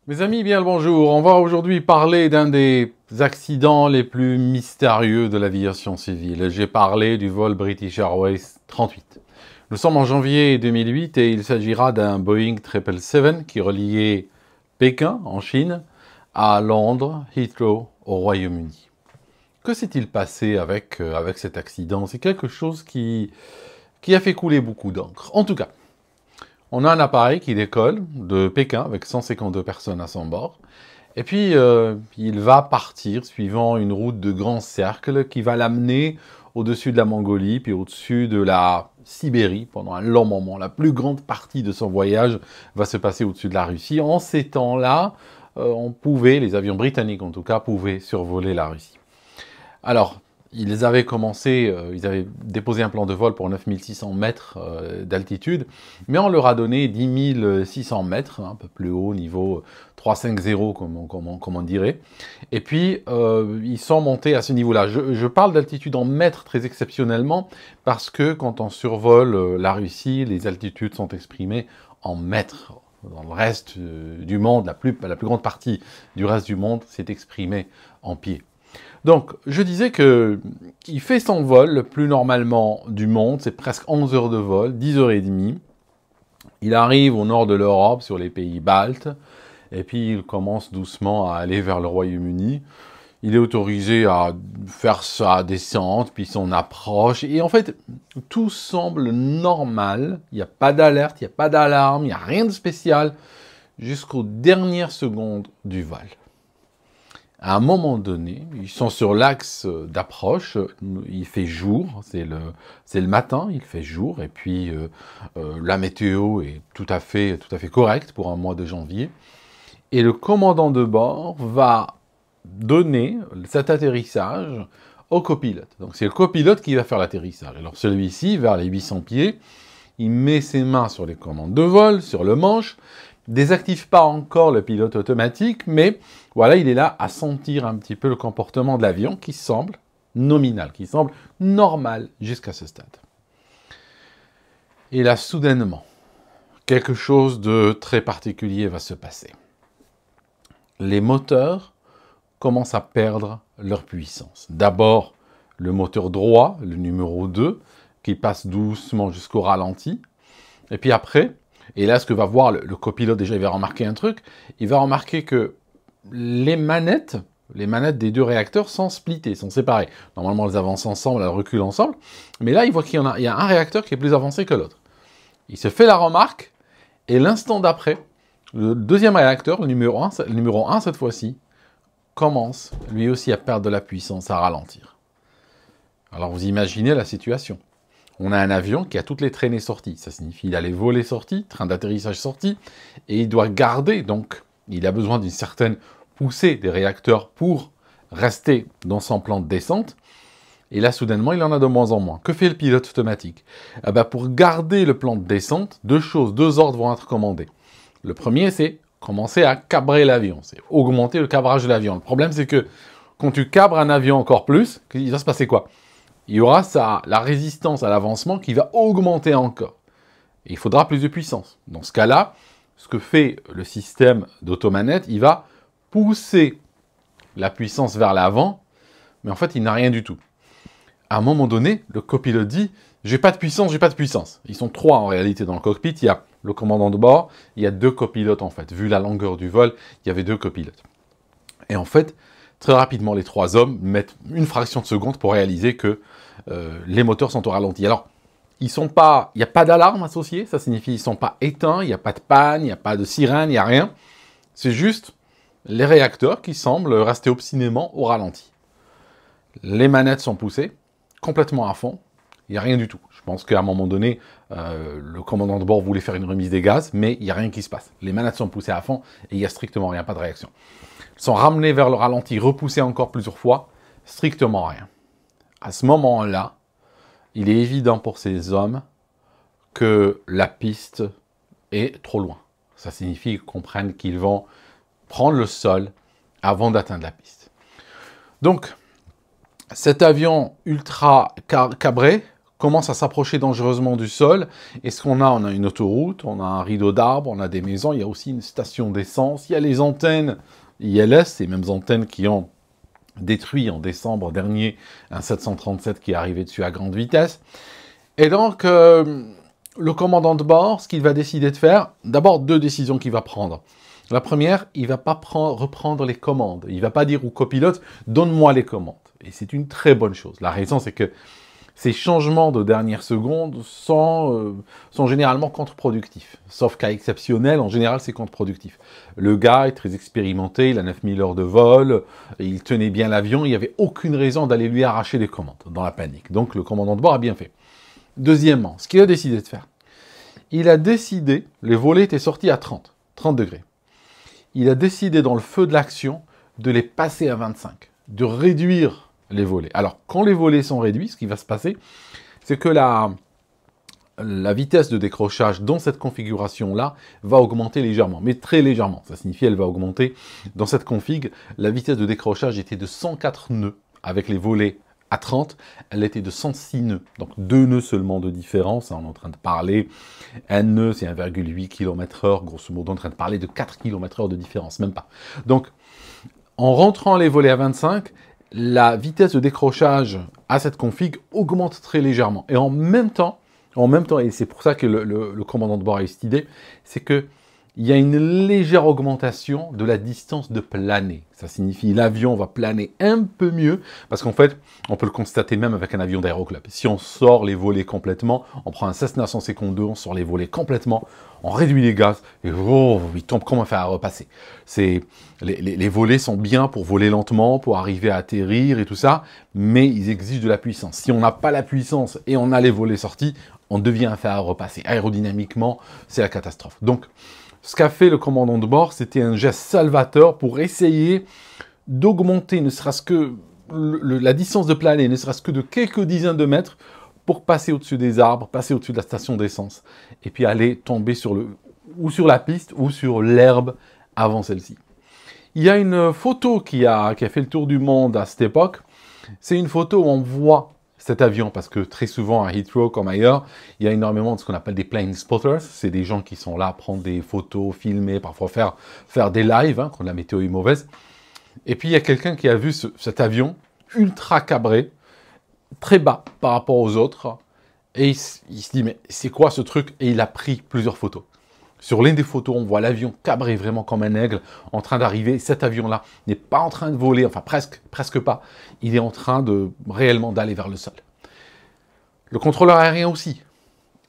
Mes amis, bien le bonjour. On va aujourd'hui parler d'un des accidents les plus mystérieux de l'aviation civile. J'ai parlé du vol British Airways 38. Nous sommes en janvier 2008 et il s'agira d'un Boeing 777 qui reliait Pékin, en Chine, à Londres, Heathrow, au Royaume-Uni. Que s'est-il passé avec cet accident? C'est quelque chose qui a fait couler beaucoup d'encre. En tout cas, on a un appareil qui décolle de Pékin avec 152 personnes à son bord. Et puis, il va partir suivant une route de grand cercle qui va l'amener au-dessus de la Mongolie, puis au-dessus de la Sibérie pendant un long moment. La plus grande partie de son voyage va se passer au-dessus de la Russie. En ces temps-là, les avions britanniques en tout cas, pouvaient survoler la Russie. Alors, ils avaient déposé un plan de vol pour 9600 mètres d'altitude, mais on leur a donné 10 600 mètres, un peu plus haut, niveau 350 comme on dirait. Et puis, ils sont montés à ce niveau-là. Je parle d'altitude en mètres très exceptionnellement, parce que quand on survole la Russie, les altitudes sont exprimées en mètres. Dans le reste du monde, la plus grande partie du reste du monde, c'est exprimé en pieds. Donc, je disais qu'il fait son vol le plus normalement du monde, c'est presque 11 heures de vol, 10 heures et demie. Il arrive au nord de l'Europe, sur les pays baltes, et puis il commence doucement à aller vers le Royaume-Uni. Il est autorisé à faire sa descente, puis son approche, et en fait, tout semble normal. Il n'y a pas d'alerte, il n'y a pas d'alarme, il n'y a rien de spécial, jusqu'aux dernières secondes du vol. À un moment donné, ils sont sur l'axe d'approche, il fait jour, c'est le matin, il fait jour, et puis la météo est tout à fait correcte pour un mois de janvier. Et le commandant de bord va donner cet atterrissage au copilote. Donc c'est le copilote qui va faire l'atterrissage. Alors celui-ci, vers les 800 pieds, il met ses mains sur les commandes de vol, sur le manche, désactive pas encore le pilote automatique, mais voilà, il est là à sentir un petit peu le comportement de l'avion qui semble nominal, qui semble normal jusqu'à ce stade. Et là, soudainement, quelque chose de très particulier va se passer. Les moteurs commencent à perdre leur puissance. D'abord, le moteur droit, le numéro 2, qui passe doucement jusqu'au ralenti. Et puis après, et là, ce que va voir le copilote, déjà, il va remarquer un truc. Il va remarquer que les manettes des deux réacteurs sont splittées, sont séparées. Normalement, elles avancent ensemble, elles reculent ensemble. Mais là, il voit qu'il y a un réacteur qui est plus avancé que l'autre. Il se fait la remarque, et l'instant d'après, le deuxième réacteur, le numéro 1 cette fois-ci, commence lui aussi à perdre de la puissance, à ralentir. Alors, vous imaginez la situation. On a un avion qui a toutes les traînées sorties. Ça signifie qu'il a les volets sortis, train d'atterrissage sorti, et il doit garder, donc, il a besoin d'une certaine poussée des réacteurs pour rester dans son plan de descente. Et là, soudainement, il en a de moins en moins. Que fait le pilote automatique? Pour garder le plan de descente, deux ordres vont être commandés. Le premier, c'est commencer à cabrer l'avion, c'est augmenter le cabrage de l'avion. Le problème, c'est que quand tu cabres un avion encore plus, il va se passer quoi? Il y aura la résistance à l'avancement qui va augmenter encore. Et il faudra plus de puissance. Dans ce cas-là, ce que fait le système d'automanette, il va pousser la puissance vers l'avant, mais en fait, il n'a rien du tout. À un moment donné, le copilote dit « j'ai pas de puissance, j'ai pas de puissance ». Ils sont trois en réalité dans le cockpit. Il y a le commandant de bord, il y a deux copilotes en fait. Vu la longueur du vol, il y avait deux copilotes. Et en fait, très rapidement, les trois hommes mettent une fraction de seconde pour réaliser que les moteurs sont au ralenti. Alors, il n'y a pas d'alarme associée, ça signifie qu'ils ne sont pas éteints, il n'y a pas de panne, il n'y a pas de sirène, il n'y a rien. C'est juste les réacteurs qui semblent rester obstinément au ralenti. Les manettes sont poussées, complètement à fond, il n'y a rien du tout. Je pense qu'à un moment donné, le commandant de bord voulait faire une remise des gaz, mais il n'y a rien qui se passe. Les manettes sont poussées à fond et il n'y a strictement rien, pas de réaction. Ils sont ramenés vers le ralenti, repoussés encore plusieurs fois, strictement rien. À ce moment-là, il est évident pour ces hommes que la piste est trop loin. Ça signifie qu'ils comprennent qu'ils vont prendre le sol avant d'atteindre la piste. Donc, cet avion ultra cabré commence à s'approcher dangereusement du sol. Et ce qu'on a, on a une autoroute, on a un rideau d'arbres, on a des maisons, il y a aussi une station d'essence, il y a les antennes ILS, ces mêmes antennes qui ont détruit en décembre dernier un 737 qui est arrivé dessus à grande vitesse. Et donc, le commandant de bord, ce qu'il va décider de faire, d'abord 2 décisions qu'il va prendre. La première, il ne va pas reprendre les commandes. Il ne va pas dire au copilote, donne-moi les commandes. Et c'est une très bonne chose. La raison, c'est que ces changements de dernière seconde sont généralement contre-productifs. Sauf cas exceptionnel, en général, c'est contre-productif. Le gars est très expérimenté, il a 9000 heures de vol, il tenait bien l'avion, il n'y avait aucune raison d'aller lui arracher les commandes dans la panique. Donc le commandant de bord a bien fait. Deuxièmement, ce qu'il a décidé de faire, il a décidé, les volets étaient sortis à 30 degrés. Il a décidé dans le feu de l'action de les passer à 25, de réduire les volets. Alors, quand les volets sont réduits, ce qui va se passer, c'est que la vitesse de décrochage dans cette configuration-là va augmenter légèrement, mais très légèrement. Ça signifie qu'elle va augmenter. Dans cette config, la vitesse de décrochage était de 104 nœuds avec les volets à 30, elle était de 106 nœuds, donc 2 nœuds seulement de différence, on est en train de parler, un nœud c'est 1,8 km/h, grosso modo on est en train de parler de 4 km/h de différence, même pas. Donc, en rentrant les volets à 25, la vitesse de décrochage à cette config augmente très légèrement, et en même temps, et c'est pour ça que le commandant de bord a eu cette idée, c'est que il y a une légère augmentation de la distance de planer. Ça signifie que l'avion va planer un peu mieux, parce qu'en fait, on peut le constater même avec un avion d'aéroclub. Si on sort les volets complètement, on prend un Cessna 152, on sort les volets complètement, on réduit les gaz, et oh, il tombe comme un fer à repasser. Les volets sont bien pour voler lentement, pour arriver à atterrir et tout ça, mais ils exigent de la puissance. Si on n'a pas la puissance et on a les volets sortis, on devient un fer à repasser. Aérodynamiquement, c'est la catastrophe. Donc, ce qu'a fait le commandant de bord, c'était un geste salvateur pour essayer d'augmenter ne serait-ce que la distance de planée, ne serait-ce que de quelques dizaines de mètres, pour passer au-dessus des arbres, passer au-dessus de la station d'essence, et puis aller tomber ou sur la piste ou sur l'herbe avant celle-ci. Il y a une photo qui a fait le tour du monde à cette époque. C'est une photo où on voit cet avion, parce que très souvent à Heathrow comme ailleurs, il y a énormément de ce qu'on appelle des plane spotters. C'est des gens qui sont là à prendre des photos, filmer, parfois faire des lives, quand la météo est mauvaise. Et puis il y a quelqu'un qui a vu cet avion ultra cabré, très bas par rapport aux autres, et il se dit, mais c'est quoi ce truc? Et il a pris plusieurs photos. Sur l'une des photos, on voit l'avion cabré vraiment comme un aigle en train d'arriver. Cet avion-là n'est pas en train de voler, enfin presque pas. Il est en train réellement d'aller vers le sol. Le contrôleur aérien aussi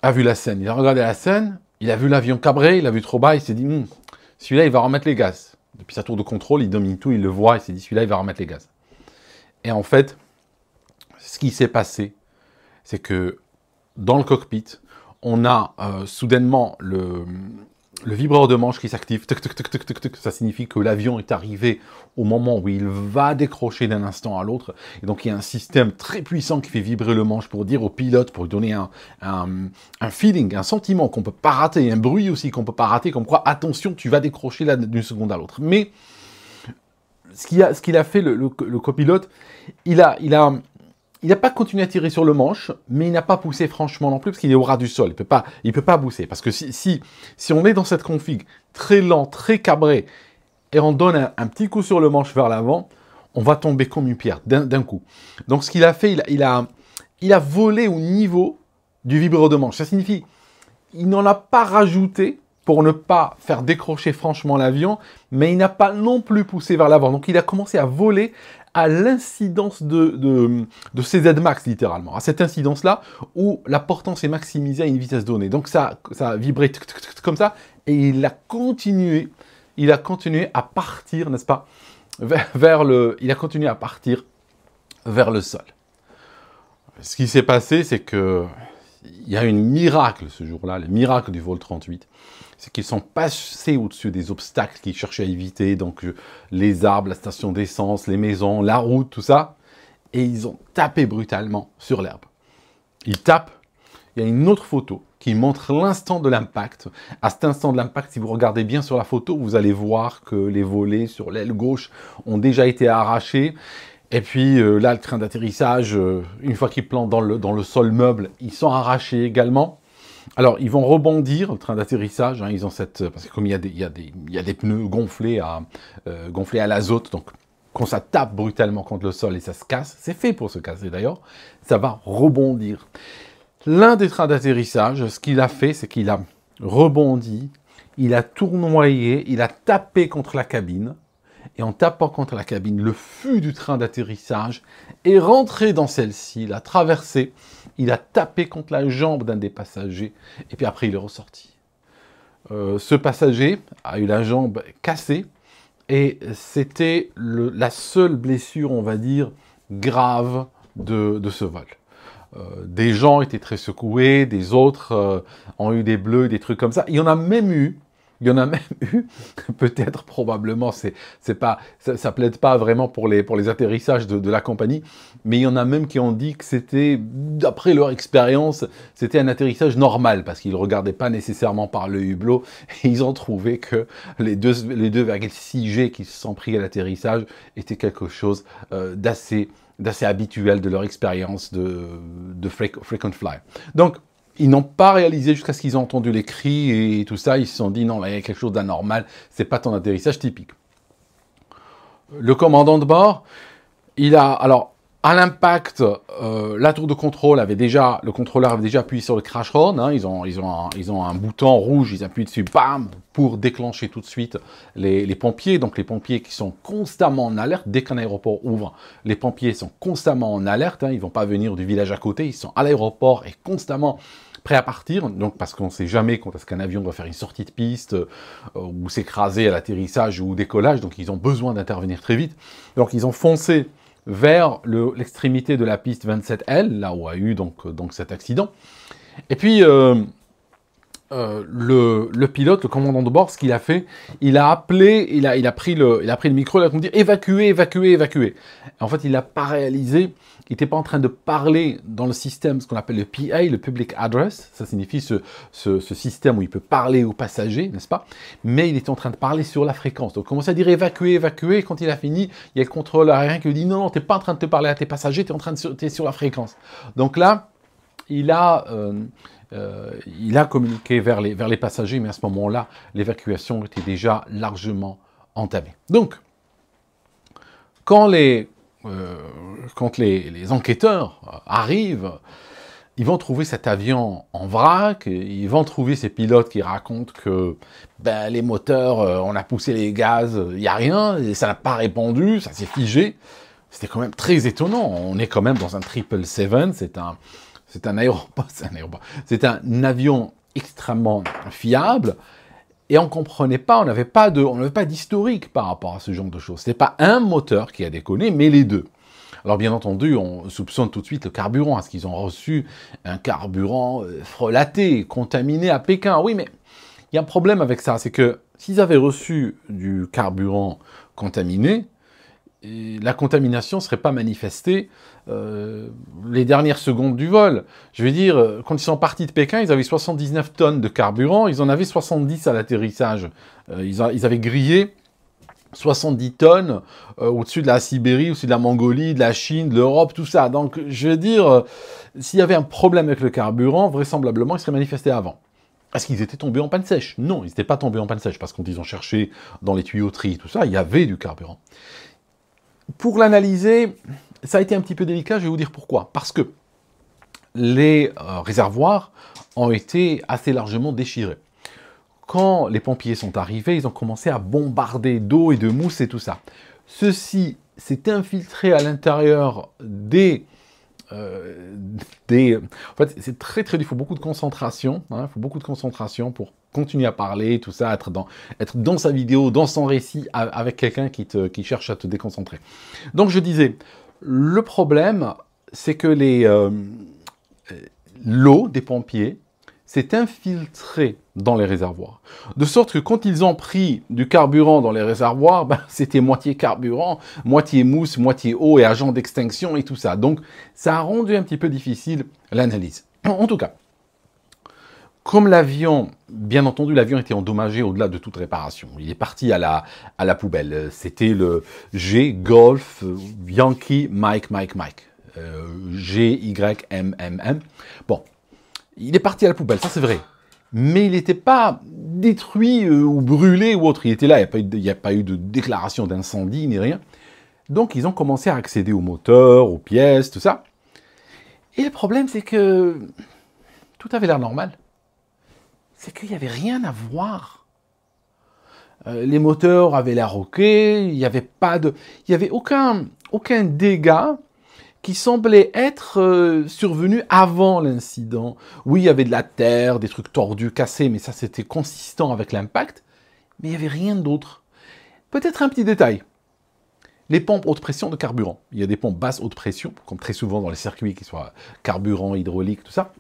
a vu la scène. Il a regardé la scène, il a vu l'avion cabré, il a vu trop bas, il s'est dit, celui-là, il va remettre les gaz. Depuis sa tour de contrôle, il domine tout, il le voit, il s'est dit, celui-là, il va remettre les gaz. Et en fait, ce qui s'est passé, c'est que dans le cockpit, on a soudainement le vibreur de manche qui s'active. Ça signifie que l'avion est arrivé au moment où il va décrocher d'un instant à l'autre. Et donc, il y a un système très puissant qui fait vibrer le manche pour dire au pilote, pour lui donner un feeling, un sentiment qu'on ne peut pas rater, un bruit aussi qu'on ne peut pas rater, comme quoi, attention, tu vas décrocher là d'une seconde à l'autre. Mais ce qu'il a fait, le copilote, il n'a pas continué à tirer sur le manche, mais il n'a pas poussé franchement non plus, parce qu'il est au ras du sol. Il peut pas pousser. Parce que si on est dans cette config très lent, très cabré, et on donne un petit coup sur le manche vers l'avant, on va tomber comme une pierre, d'un coup. Donc ce qu'il a fait, il a volé au niveau du vibreur de manche. Ça signifie, il n'en a pas rajouté pour ne pas faire décrocher franchement l'avion, mais il n'a pas non plus poussé vers l'avant. Donc il a commencé à voler à l'incidence de CZ max, littéralement. À cette incidence-là, où la portance est maximisée à une vitesse donnée. Donc ça a vibré comme ça, et il a continué à partir, n'est-ce pas, il a continué à partir vers le sol. Ce qui s'est passé, c'est que il y a un miracle ce jour-là, le miracle du vol 38. C'est qu'ils sont passés au-dessus des obstacles qu'ils cherchaient à éviter, donc les arbres, la station d'essence, les maisons, la route, tout ça, et ils ont tapé brutalement sur l'herbe. Ils tapent, il y a une autre photo qui montre l'instant de l'impact. À cet instant de l'impact, si vous regardez bien sur la photo, vous allez voir que les volets sur l'aile gauche ont déjà été arrachés. Et puis là, le train d'atterrissage, une fois qu'ils plantent dans le sol meuble, ils sont arrachés également. Alors, ils vont rebondir, le train d'atterrissage, hein, ils ont cette... Parce que comme il y a des pneus gonflés à l'azote, donc quand ça tape brutalement contre le sol et ça se casse, c'est fait pour se casser d'ailleurs, ça va rebondir. L'un des trains d'atterrissage, ce qu'il a fait, c'est qu'il a rebondi, il a tournoyé, il a tapé contre la cabine, et en tapant contre la cabine, le fût du train d'atterrissage est rentré dans celle-ci, il a traversé, il a tapé contre la jambe d'un des passagers, et puis après il est ressorti. Ce passager a eu la jambe cassée, et c'était la seule blessure, on va dire, grave de ce vol. Des gens étaient très secoués, des autres ont eu des bleus, des trucs comme ça. Il y en a même eu, peut-être, probablement, ça plaide pas vraiment pour les atterrissages de la compagnie, mais il y en a même qui ont dit que c'était, d'après leur expérience, c'était un atterrissage normal, parce qu'ils ne regardaient pas nécessairement par le hublot, et ils ont trouvé que les 2,6 G qui se sont pris à l'atterrissage étaient quelque chose d'assez habituel de leur expérience de frequent fly. Donc, ils n'ont pas réalisé jusqu'à ce qu'ils ont entendu les cris et tout ça. Ils se sont dit, non, là, il y a quelque chose d'anormal. C'est pas ton atterrissage typique. Le commandant de bord, alors, à l'impact, la tour de contrôle le contrôleur avait déjà appuyé sur le crash horn, hein, ils ont un bouton rouge, ils appuient dessus, bam, pour déclencher tout de suite les pompiers. Donc les pompiers qui sont constamment en alerte, dès qu'un aéroport ouvre, les pompiers sont constamment en alerte, hein, ils ne vont pas venir du village à côté, ils sont à l'aéroport et constamment prêts à partir, donc parce qu'on ne sait jamais quand est-ce qu'un avion doit faire une sortie de piste ou s'écraser à l'atterrissage ou au décollage, donc ils ont besoin d'intervenir très vite. Donc ils ont foncé vers l'extrémité de la piste 27L, là où a eu donc cet accident. Et puis, le pilote, le commandant de bord, ce qu'il a fait, il a appelé, il a pris le micro, il a dit « évacuez, évacuez, évacuez ». En fait, il n'a pas réalisé, il n'était pas en train de parler dans le système, ce qu'on appelle le PA, le Public Address, ça signifie ce système où il peut parler aux passagers, n'est-ce pas? Mais il était en train de parler sur la fréquence. Donc, il commence à dire « évacuez, évacuez », et quand il a fini, il y a le contrôleur aérien qui lui dit « non, non, tu n'es pas en train de te parler à tes passagers, t'es sur la fréquence ». Donc là, il a communiqué vers les passagers, mais à ce moment-là, l'évacuation était déjà largement entamée. Donc, quand les enquêteurs arrivent, ils vont trouver cet avion en vrac, ils vont trouver ces pilotes qui racontent que les moteurs, on a poussé les gaz, il n'y a rien, et ça n'a pas répondu, ça s'est figé. C'était quand même très étonnant, on est quand même dans un 777, c'est un avion extrêmement fiable, et on ne comprenait pas, on n'avait pas d'historique par rapport à ce genre de choses. Ce n'est pas un moteur qui a déconné, mais les deux. Alors bien entendu, on soupçonne tout de suite le carburant. Est-ce qu'ils ont reçu un carburant frelaté, contaminé à Pékin? Oui, mais il y a un problème avec ça, c'est que s'ils avaient reçu du carburant contaminé, la contamination ne serait pas manifestée les dernières secondes du vol. Je veux dire, quand ils sont partis de Pékin, ils avaient 79 tonnes de carburant, ils en avaient 70 à l'atterrissage. Ils avaient grillé 70 tonnes au-dessus de la Sibérie, au-dessus de la Mongolie, de la Chine, de l'Europe, tout ça. Donc, je veux dire, s'il y avait un problème avec le carburant, vraisemblablement, il serait manifesté avant. Est-ce qu'ils étaient tombés en panne sèche? Non, ils n'étaient pas tombés en panne sèche, parce que quand ils ont cherché dans les tuyauteries, tout ça, il y avait du carburant. Pour l'analyser, ça a été un petit peu délicat, je vais vous dire pourquoi. Parce que les réservoirs ont été assez largement déchirés. Quand les pompiers sont arrivés, ils ont commencé à bombarder d'eau et de mousse et tout ça. Ceci s'est infiltré à l'intérieur en fait, c'est très dur, il faut beaucoup de concentration, hein, il faut beaucoup de concentration pour continuer à parler, tout ça, être dans sa vidéo, dans son récit, avec quelqu'un qui cherche à te déconcentrer. Donc je disais, le problème, c'est que l'eau des pompiers s'est infiltrée dans les réservoirs. De sorte que quand ils ont pris du carburant dans les réservoirs, c'était moitié carburant, moitié mousse, moitié eau et agent d'extinction et tout ça. Donc ça a rendu un petit peu difficile l'analyse. En tout cas, Comme l'avion, bien entendu, l'avion était endommagé au-delà de toute réparation. Il est parti à la poubelle. C'était le G Golf Yankee Mike Mike Mike. GYMMM. Bon, il est parti à la poubelle, ça c'est vrai. Mais il n'était pas détruit ou brûlé ou autre. Il était là, il n'y a pas eu de déclaration d'incendie ni rien. Donc ils ont commencé à accéder au moteur, aux pièces, tout ça. Et le problème, c'est que tout avait l'air normal. C'est qu'il n'y avait rien à voir. Les moteurs avaient l'air OK, il n'y avait aucun dégât qui semblait être survenu avant l'incident. Oui, il y avait de la terre, des trucs tordus, cassés, mais ça c'était consistant avec l'impact, mais il n'y avait rien d'autre. Peut-être un petit détail. Les pompes haute pression de carburant. Il y a des pompes basse haute pression, comme très souvent dans les circuits, qui soient carburant, hydraulique, tout ça.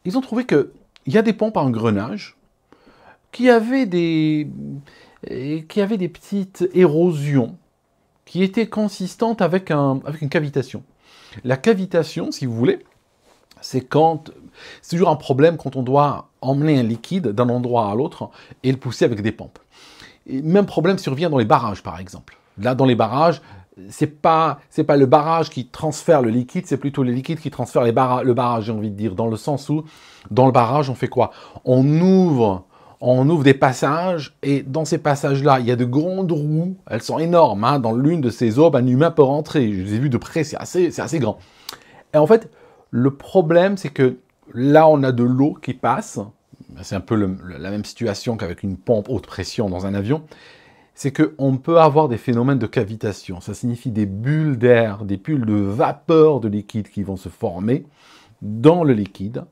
Ils ont trouvé qu'il y a des pompes à engrenage qui avaient des petites érosions qui étaient consistantes avec une cavitation. La cavitation, si vous voulez, c'est toujours un problème quand on doit emmener un liquide d'un endroit à l'autre et le pousser avec des pompes. Et même problème survient dans les barrages, par exemple. Là, dans les barrages, c'est pas le barrage qui transfère le liquide, c'est plutôt le liquide qui transfère le barrage, j'ai envie de dire, dans le sens où, dans le barrage, on fait quoi? On ouvre des passages, et dans ces passages-là, il y a de grandes roues, elles sont énormes, hein. Dans l'une de ces aubes, un humain peut rentrer. Je les ai vues de près, c'est assez grand. Et en fait, le problème, c'est que là, on a de l'eau qui passe. C'est un peu la même situation qu'avec une pompe haute pression dans un avion. C'est qu'on peut avoir des phénomènes de cavitation. Ça signifie des bulles d'air, des bulles de vapeur de liquide qui vont se former dans le liquide.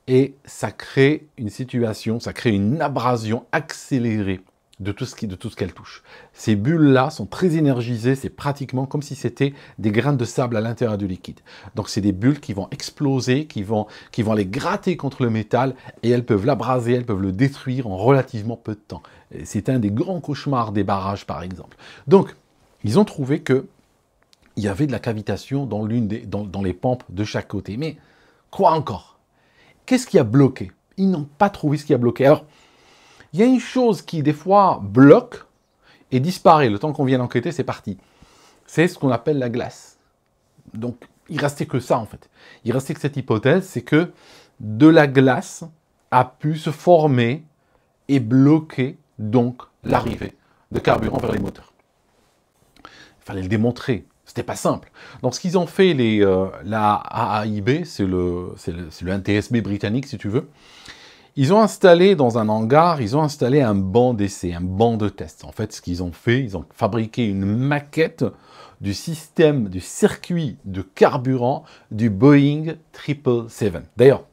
Et ça crée une situation, ça crée une abrasion accélérée de tout ce qu'elle touche. Ces bulles-là sont très énergisées, c'est pratiquement comme si c'était des grains de sable à l'intérieur du liquide. Donc c'est des bulles qui vont exploser, qui vont les gratter contre le métal, et elles peuvent l'abraser, elles peuvent le détruire en relativement peu de temps. C'est un des grands cauchemars des barrages, par exemple. Donc, ils ont trouvé qu'il y avait de la cavitation dans les pompes de chaque côté. Mais quoi encore? Qu'est-ce qui a bloqué? Ils n'ont pas trouvé ce qui a bloqué. Alors, il y a une chose qui, des fois, bloque et disparaît. Le temps qu'on vienne enquêter, c'est parti. C'est ce qu'on appelle la glace. Donc, il restait que ça, en fait. Il restait que cette hypothèse, c'est que de la glace a pu se former et bloquer, donc, l'arrivée de carburant vers les moteurs. Il fallait le démontrer. C'était pas simple. Donc, ce qu'ils ont fait, la AAIB, c'est le NTSB britannique, si tu veux. Ils ont installé dans un hangar, ils ont installé un banc d'essai, un banc de test. En fait, ce qu'ils ont fait, ils ont fabriqué une maquette du système, du circuit de carburant du Boeing 777. D'ailleurs,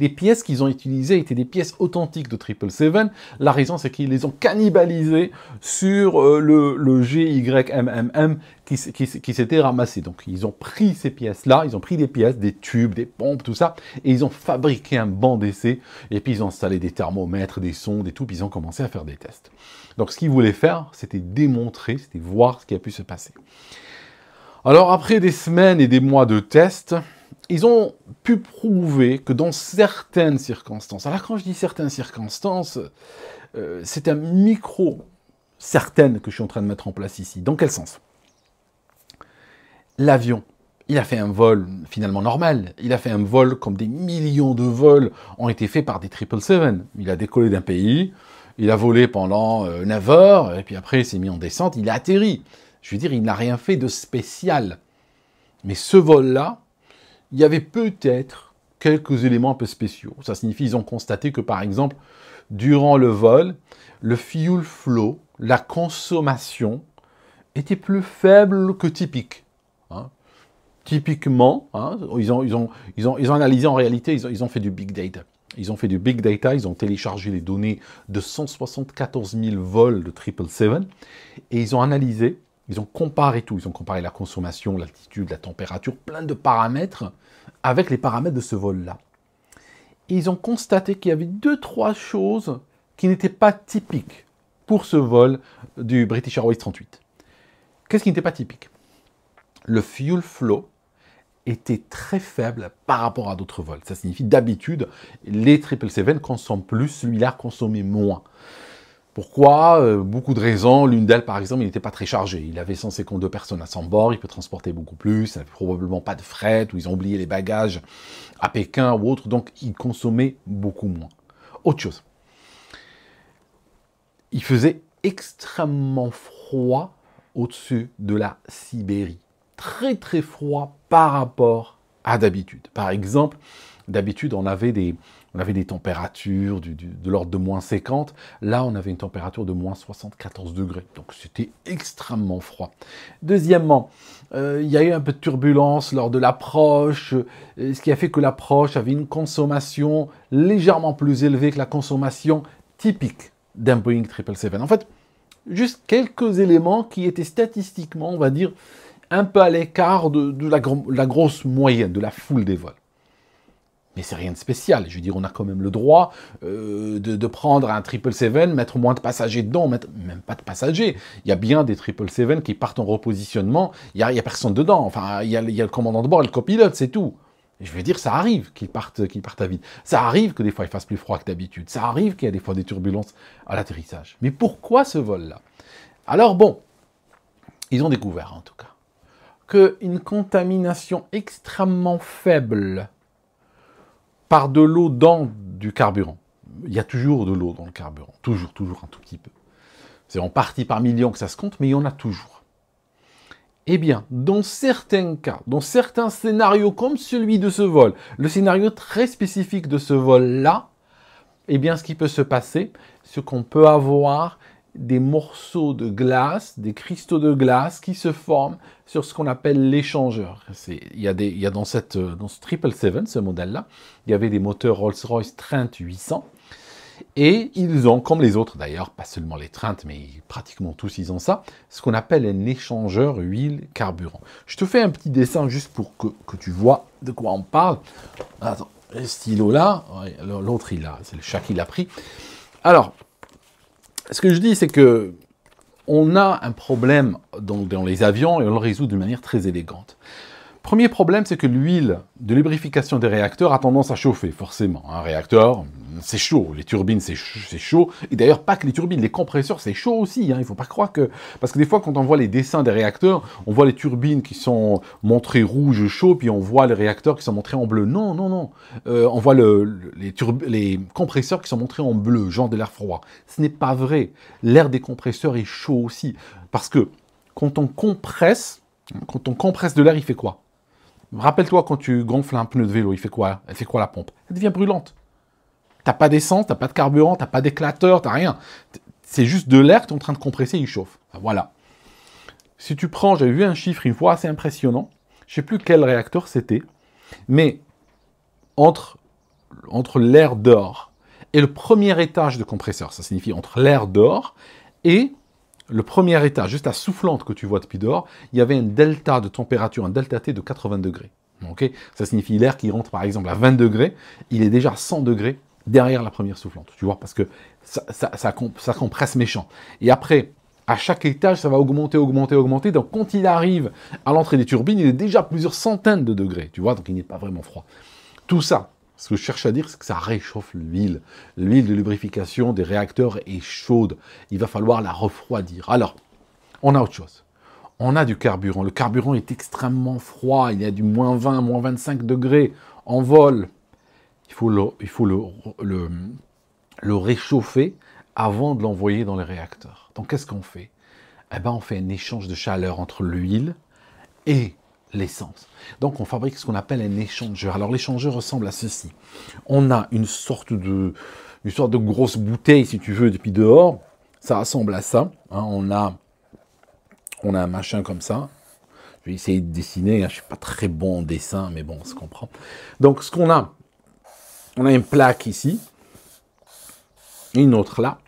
les pièces qu'ils ont utilisées étaient des pièces authentiques de 777. La raison, c'est qu'ils les ont cannibalisées sur le GYMMM qui s'était ramassé. Donc, ils ont pris ces pièces-là, ils ont pris des pièces, des tubes, des pompes, tout ça, et ils ont fabriqué un banc d'essai, et puis ils ont installé des thermomètres, des sondes et tout, puis ils ont commencé à faire des tests. Donc, ce qu'ils voulaient faire, c'était démontrer, c'était voir ce qui a pu se passer. Alors, après des semaines et des mois de tests, ils ont pu prouver que dans certaines circonstances, alors quand je dis certaines circonstances, c'est un micro certaine que je suis en train de mettre en place ici. Dans quel sens? L'avion, il a fait un vol finalement normal. Il a fait un vol comme des millions de vols ont été faits par des 777. Il a décollé d'un pays, il a volé pendant 9 heures, et puis après il s'est mis en descente, il a atterri. Je veux dire, il n'a rien fait de spécial. Mais ce vol-là, il y avait peut-être quelques éléments un peu spéciaux. Ça signifie qu'ils ont constaté que, par exemple, durant le vol, le fuel flow, la consommation, était plus faible que typique. Hein. Typiquement, hein, ils ont analysé en réalité, ils ont fait du big data. Ils ont fait du big data, ils ont téléchargé les données de 174 000 vols de 777 et ils ont analysé. Ils ont comparé tout, ils ont comparé la consommation, l'altitude, la température, plein de paramètres avec les paramètres de ce vol-là. Et ils ont constaté qu'il y avait 2-3 choses qui n'étaient pas typiques pour ce vol du British Airways 38. Qu'est-ce qui n'était pas typique? Le fuel flow était très faible par rapport à d'autres vols. Ça signifie d'habitude, les 777 consomment plus, celui-là consommait moins. Pourquoi? Beaucoup de raisons. L'une d'elles, par exemple, il n'était pas très chargé. Il avait 152 personnes à son bord, il peut transporter beaucoup plus, il n'avait probablement pas de fret, ou ils ont oublié les bagages à Pékin ou autre, donc il consommait beaucoup moins. Autre chose. Il faisait extrêmement froid au-dessus de la Sibérie. Très très froid par rapport à d'habitude. Par exemple, d'habitude, on avait des températures de l'ordre de moins 50. Là, on avait une température de moins 74 degrés. Donc, c'était extrêmement froid. Deuxièmement, il y a eu un peu de turbulence lors de l'approche, ce qui a fait que l'approche avait une consommation légèrement plus élevée que la consommation typique d'un Boeing 777. En fait, juste quelques éléments qui étaient statistiquement, on va dire, un peu à l'écart de la grosse moyenne, de la foule des vols. Mais c'est rien de spécial. Je veux dire, on a quand même le droit de prendre un 777, mettre moins de passagers dedans, mettre même pas de passagers. Il y a bien des 777 qui partent en repositionnement, il y a personne dedans. Enfin, il y a le commandant de bord et le copilote, c'est tout. Et je veux dire, ça arrive qu'ils partent à vide. Ça arrive que des fois il fasse plus froid que d'habitude. Ça arrive qu'il y a des fois des turbulences à l'atterrissage. Mais pourquoi ce vol-là? Alors bon, ils ont découvert en tout cas qu'une contamination extrêmement faible par de l'eau dans du carburant. Il y a toujours de l'eau dans le carburant. Toujours un tout petit peu. C'est en partie par million que ça se compte, mais il y en a toujours. Eh bien, dans certains cas, dans certains scénarios comme celui de ce vol, le scénario très spécifique de ce vol-là, eh bien, ce qui peut se passer, c'est qu'on peut avoir des morceaux de glace, des cristaux de glace qui se forment sur ce qu'on appelle l'échangeur. Il y a dans ce 777, ce modèle-là, il y avait des moteurs Rolls-Royce Trent 800, et ils ont, comme les autres d'ailleurs, pas seulement les Trent, mais pratiquement tous ils ont ça, ce qu'on appelle un échangeur huile-carburant. Je te fais un petit dessin juste pour que tu vois de quoi on parle. Attends, le stylo là, ouais, l'autre c'est le chat qui l'a pris. Alors, ce que je dis, c'est que on a un problème dans les avions et on le résout d'une manière très élégante. Premier problème, c'est que l'huile de lubrification des réacteurs a tendance à chauffer, forcément. Un réacteur, c'est chaud, les turbines, c'est chaud. Et d'ailleurs, pas que les turbines, les compresseurs, c'est chaud aussi. Hein. Il ne faut pas croire que... Parce que des fois, quand on voit les dessins des réacteurs, on voit les turbines qui sont montrées rouge chaud, puis on voit les réacteurs qui sont montrés en bleu. Non, non, non. On voit les compresseurs qui sont montrés en bleu, genre de l'air froid. Ce n'est pas vrai. L'air des compresseurs est chaud aussi. Parce que quand on compresse de l'air, il fait quoi? Rappelle-toi, quand tu gonfles un pneu de vélo, il fait quoi? Elle fait quoi la pompe? Elle devient brûlante. T'as pas d'essence, t'as pas de carburant, t'as pas d'éclateur, t'as rien. C'est juste de l'air que tu es en train de compresser, il chauffe. Voilà. Si tu prends, j'avais vu un chiffre une fois assez impressionnant, je sais plus quel réacteur c'était, mais entre l'air dehors et le premier étage de compresseur, ça signifie entre l'air dehors et le premier étage, juste la soufflante que tu vois depuis dehors, il y avait un delta de température, un delta T de 80 degrés. Okay, ça signifie l'air qui rentre par exemple à 20 degrés, il est déjà à 100 degrés derrière la première soufflante, tu vois, parce que ça compresse méchant. Et après, à chaque étage, ça va augmenter, donc quand il arrive à l'entrée des turbines, il est déjà à plusieurs centaines de degrés, tu vois, donc il n'est pas vraiment froid. Tout ça, ce que je cherche à dire, c'est que ça réchauffe l'huile. L'huile de lubrification des réacteurs est chaude. Il va falloir la refroidir. Alors, on a autre chose. On a du carburant. Le carburant est extrêmement froid. Il y a du moins 20, moins 25 degrés en vol. Il faut le réchauffer avant de l'envoyer dans les réacteurs. Donc, qu'est-ce qu'on fait? Eh ben, on fait un échange de chaleur entre l'huile et l'essence. Donc, on fabrique ce qu'on appelle un échangeur. Alors, l'échangeur ressemble à ceci. On a une sorte de grosse bouteille, si tu veux, depuis dehors. Ça ressemble à ça. Hein. On a un machin comme ça. Je vais essayer de dessiner. Hein. Je ne suis pas très bon en dessin, mais bon, on se comprend. Donc, ce qu'on a, on a une plaque ici. Une autre là.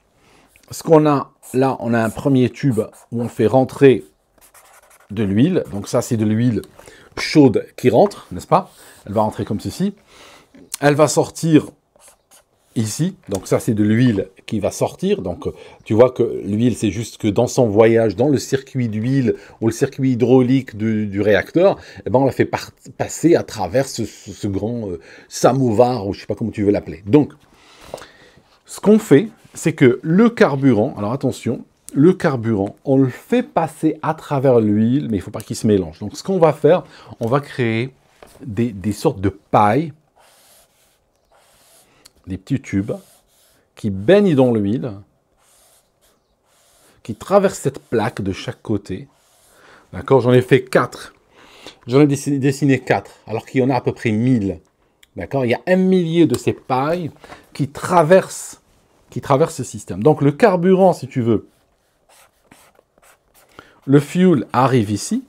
Ce qu'on a là, on a un premier tube où on fait rentrer de l'huile. Donc ça, c'est de l'huile chaude qui rentre, n'est-ce pas? Elle va rentrer comme ceci. Elle va sortir ici. Donc ça, c'est de l'huile qui va sortir. Donc, tu vois que l'huile, c'est juste que dans son voyage, dans le circuit d'huile ou le circuit hydraulique du réacteur, eh ben, on la fait passer à travers ce grand samovar, ou je ne sais pas comment tu veux l'appeler. Donc, ce qu'on fait, c'est que le carburant, alors attention, le carburant, on le fait passer à travers l'huile, mais il ne faut pas qu'il se mélange. Donc, ce qu'on va faire, on va créer des sortes de pailles, des petits tubes qui baignent dans l'huile, qui traversent cette plaque de chaque côté. D'accord? J'en ai fait 4. J'en ai dessiné 4, alors qu'il y en a à peu près 1000. D'accord? Il y a 1 millier de ces pailles qui traversent ce système. Donc, le carburant, si tu veux, le fuel arrive ici.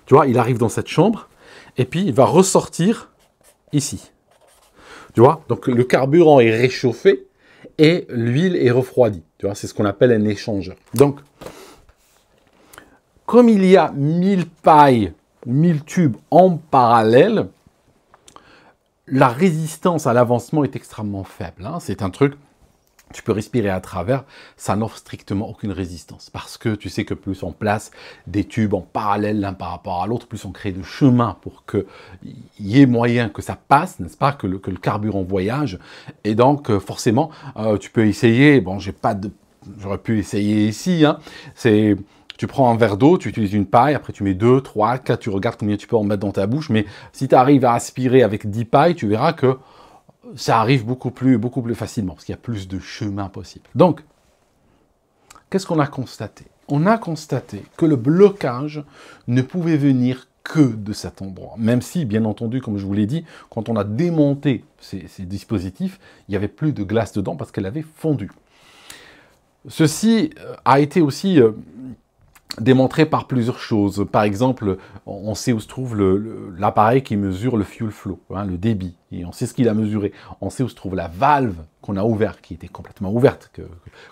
Tu vois, il arrive dans cette chambre. Et puis, il va ressortir ici. Tu vois? Donc, le carburant est réchauffé et l'huile est refroidie. Tu vois, c'est ce qu'on appelle un échangeur. Donc, comme il y a 1000 pailles, 1000 tubes en parallèle, la résistance à l'avancement est extrêmement faible. Hein. C'est un truc, tu peux respirer à travers, ça n'offre strictement aucune résistance. Parce que tu sais que plus on place des tubes en parallèle l'un par rapport à l'autre, plus on crée de chemin pour qu'il y ait moyen que ça passe, n'est-ce pas, que le carburant voyage. Et donc, forcément, tu peux essayer, bon, j'aurais pu essayer ici, hein, tu prends un verre d'eau, tu utilises une paille, après tu mets 2, 3, 4, tu regardes combien tu peux en mettre dans ta bouche, mais si tu arrives à aspirer avec 10 pailles, tu verras que ça arrive beaucoup plus facilement, parce qu'il y a plus de chemin possible. Donc, qu'est-ce qu'on a constaté? On a constaté que le blocage ne pouvait venir que de cet endroit. Même si, bien entendu, comme je vous l'ai dit, quand on a démonté ces dispositifs, il n'y avait plus de glace dedans parce qu'elle avait fondu. Ceci a été aussi démontré par plusieurs choses. Par exemple, on sait où se trouve l'appareil qui mesure le fuel flow, hein, le débit, et on sait ce qu'il a mesuré. On sait où se trouve la valve qu'on a ouverte, qui était complètement ouverte.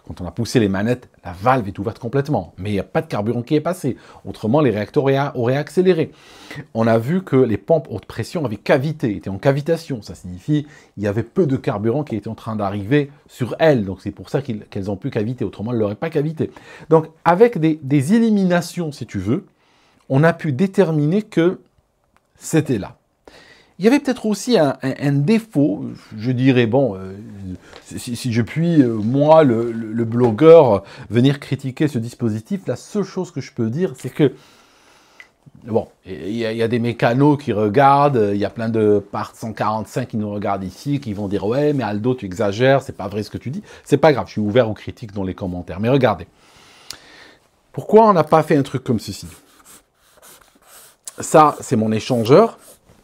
Quand on a poussé les manettes, la valve est ouverte complètement, mais il n'y a pas de carburant qui est passé. Autrement, les réacteurs auraient accéléré. On a vu que les pompes haute pression avaient cavité, étaient en cavitation. Ça signifie qu'il y avait peu de carburant qui était en train d'arriver sur elles. Donc c'est pour ça qu'elles ont pu caviter. Autrement, elles n'auraient pas cavité. Donc avec des éliminations, si tu veux, on a pu déterminer que c'était là. Il y avait peut-être aussi un défaut, je dirais, bon, si je puis, moi, le blogueur, venir critiquer ce dispositif, la seule chose que je peux dire, c'est que, bon, il y a des mécanos qui regardent, il y a plein de parts 145 qui nous regardent ici, qui vont dire « Ouais, mais Aldo, tu exagères, c'est pas vrai ce que tu dis. » C'est pas grave, je suis ouvert aux critiques dans les commentaires. Mais regardez, pourquoi on n'a pas fait un truc comme ceci? Ça, c'est mon échangeur.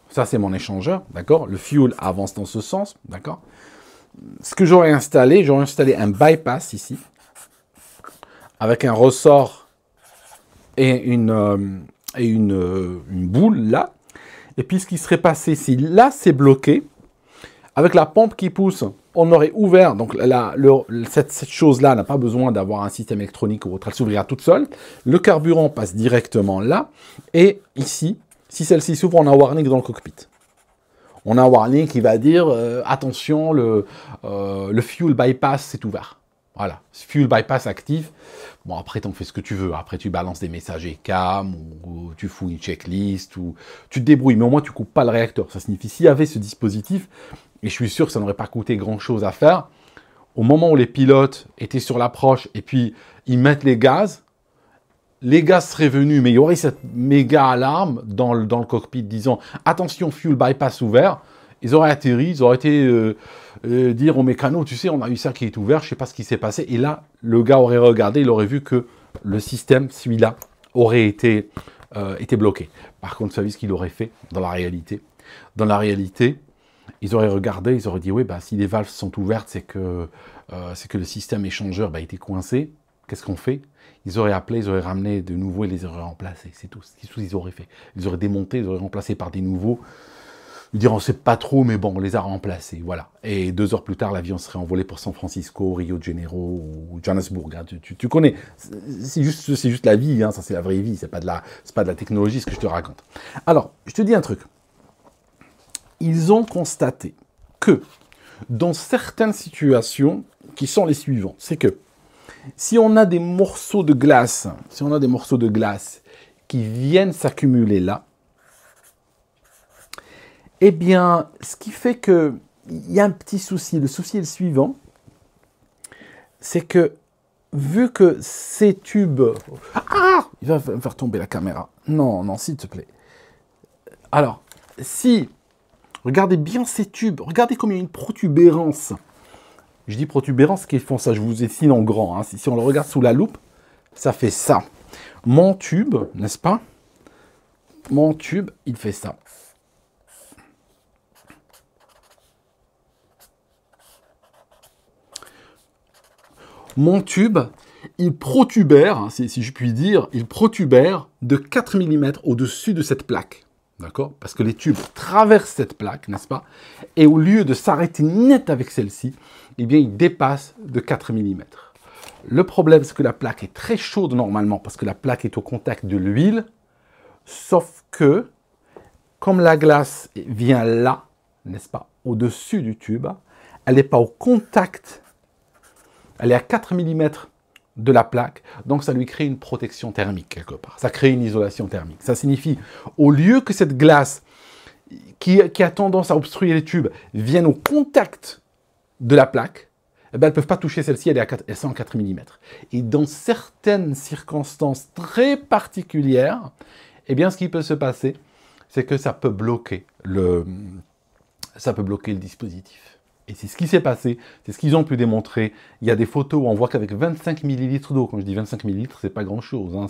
Ça, c'est mon échangeur, d'accord? Le fuel avance dans ce sens, d'accord? Ce que j'aurais installé un bypass ici, avec un ressort et une boule là. Et puis, ce qui serait passé, si là, c'est bloqué, avec la pompe qui pousse, on aurait ouvert, donc cette chose-là n'a pas besoin d'avoir un système électronique ou autre, elle s'ouvrira toute seule. Le carburant passe directement là, et ici, si celle-ci s'ouvre, on a un warning dans le cockpit. On a un warning qui va dire attention, le fuel bypass s'est ouvert. Voilà, fuel bypass actif. Bon, après, tu en fais ce que tu veux. Après, tu balances des messages ECAM, ou tu fous une checklist, ou tu te débrouilles. Mais au moins, tu ne coupes pas le réacteur. Ça signifie, s'il y avait ce dispositif, et je suis sûr que ça n'aurait pas coûté grand-chose à faire, au moment où les pilotes étaient sur l'approche, et puis ils mettent les gaz seraient venus, mais il y aurait cette méga alarme dans le cockpit disant « Attention, fuel bypass ouvert ». Ils auraient atterri, ils auraient été dire au mécano « Tu sais, on a eu ça qui est ouvert, je ne sais pas ce qui s'est passé ». Et là, le gars aurait regardé, il aurait vu que le système, celui-là, aurait été bloqué. Par contre, vous savez ce qu'il aurait fait dans la réalité? Dans la réalité, ils auraient regardé, ils auraient dit « Oui, bah, si les valves sont ouvertes, c'est que le système échangeur était coincé. Qu'est-ce qu'on fait ?» Ils auraient appelé, ils auraient ramené de nouveaux et les auraient remplacés. C'est tout ce qu'ils auraient fait. Ils auraient démonté, ils auraient remplacé par des nouveaux. Ils diront, on ne sait pas trop, mais bon, on les a remplacés. Voilà. Et 2 heures plus tard, l'avion serait envolé pour San Francisco, Rio de Janeiro ou Johannesburg. Hein. Tu connais. C'est juste la vie. Hein. Ça, c'est la vraie vie. C'est pas de la technologie, ce que je te raconte. Alors, je te dis un truc. Ils ont constaté que dans certaines situations, qui sont les suivants. C'est que si on a des morceaux de glace, qui viennent s'accumuler là, eh bien, ce qui fait qu'il y a un petit souci. Le souci est le suivant, c'est que vu que ces tubes... Ah! Il va me faire tomber la caméra. Non, non, s'il te plaît. Alors, si... Regardez bien ces tubes. Regardez comme il y a une protubérance. Je dis protubérance, qu'ils font ça. Je vous dessine en grand. Hein. Si on le regarde sous la loupe, ça fait ça. Mon tube, n'est-ce pas? Mon tube, il fait ça. Mon tube, il protubère, hein, si je puis dire, il protubère de 4 mm au-dessus de cette plaque. D'accord? Parce que les tubes traversent cette plaque, n'est-ce pas? Et au lieu de s'arrêter net avec celle-ci, eh bien, ils dépassent de 4 mm. Le problème, c'est que la plaque est très chaude normalement, parce que la plaque est au contact de l'huile, sauf que, comme la glace vient là, n'est-ce pas, au-dessus du tube, elle n'est pas au contact. Elle est à 4 mm de la plaque, donc ça lui crée une protection thermique quelque part. Ça crée une isolation thermique. Ça signifie, au lieu que cette glace qui a tendance à obstruer les tubes vienne au contact de la plaque, eh ben, elles ne peuvent pas toucher celle-ci, elles sont à 4 mm. Et dans certaines circonstances très particulières, eh bien, ce qui peut se passer, c'est que ça peut bloquer le dispositif. Et c'est ce qui s'est passé, c'est ce qu'ils ont pu démontrer. Il y a des photos où on voit qu'avec 25 ml d'eau, quand je dis 25 ml, c'est pas grand-chose. Hein,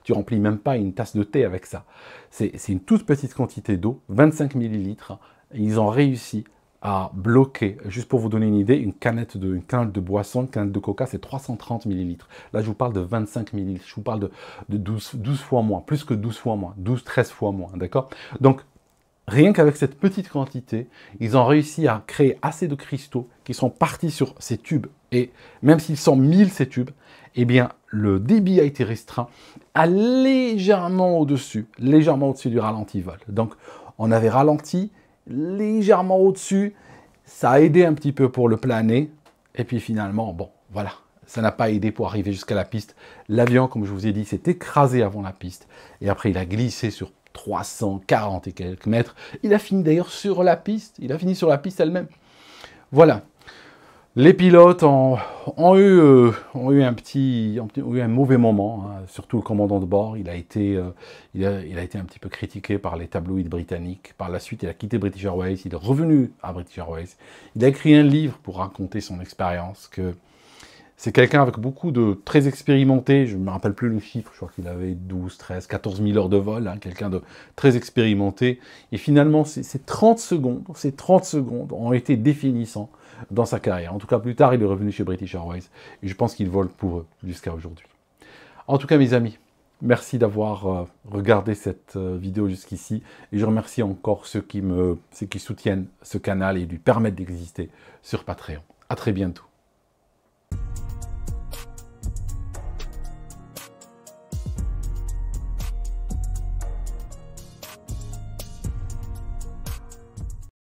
tu remplis même pas une tasse de thé avec ça. C'est une toute petite quantité d'eau, 25 ml. Ils ont réussi à bloquer, juste pour vous donner une idée, une canette de boisson, une canette de coca, c'est 330 ml. Là, je vous parle de 25 ml. Je vous parle de 12 fois moins, plus que 12 fois moins, 13 fois moins, d'accord? Donc, rien qu'avec cette petite quantité, ils ont réussi à créer assez de cristaux qui sont partis sur ces tubes. Et même s'ils sont 1000 ces tubes, eh bien, le débit a été restreint à légèrement au-dessus du ralenti vol. Donc, on avait ralenti légèrement au-dessus. Ça a aidé un petit peu pour le planer. Et puis finalement, bon, voilà. Ça n'a pas aidé pour arriver jusqu'à la piste. L'avion, comme je vous ai dit, s'est écrasé avant la piste. Et après, il a glissé sur 340 et quelques mètres. Il a fini d'ailleurs sur la piste. Il a fini sur la piste elle-même. Voilà. Les pilotes ont eu un mauvais moment, hein. Surtout le commandant de bord. Il a été un petit peu critiqué par les tabloïds britanniques. Par la suite, il a quitté British Airways. Il est revenu à British Airways. Il a écrit un livre pour raconter son expérience. Que c'est quelqu'un avec beaucoup de très expérimenté, je ne me rappelle plus le chiffre, je crois qu'il avait 12, 13, 14 000 heures de vol, hein, quelqu'un de très expérimenté. Et finalement, ces 30 secondes ont été définissants dans sa carrière. En tout cas, plus tard, il est revenu chez British Airways. Et je pense qu'il vole pour eux jusqu'à aujourd'hui. En tout cas, mes amis, merci d'avoir regardé cette vidéo jusqu'ici. Et je remercie encore ceux qui soutiennent ce canal et lui permettent d'exister sur Patreon. À très bientôt.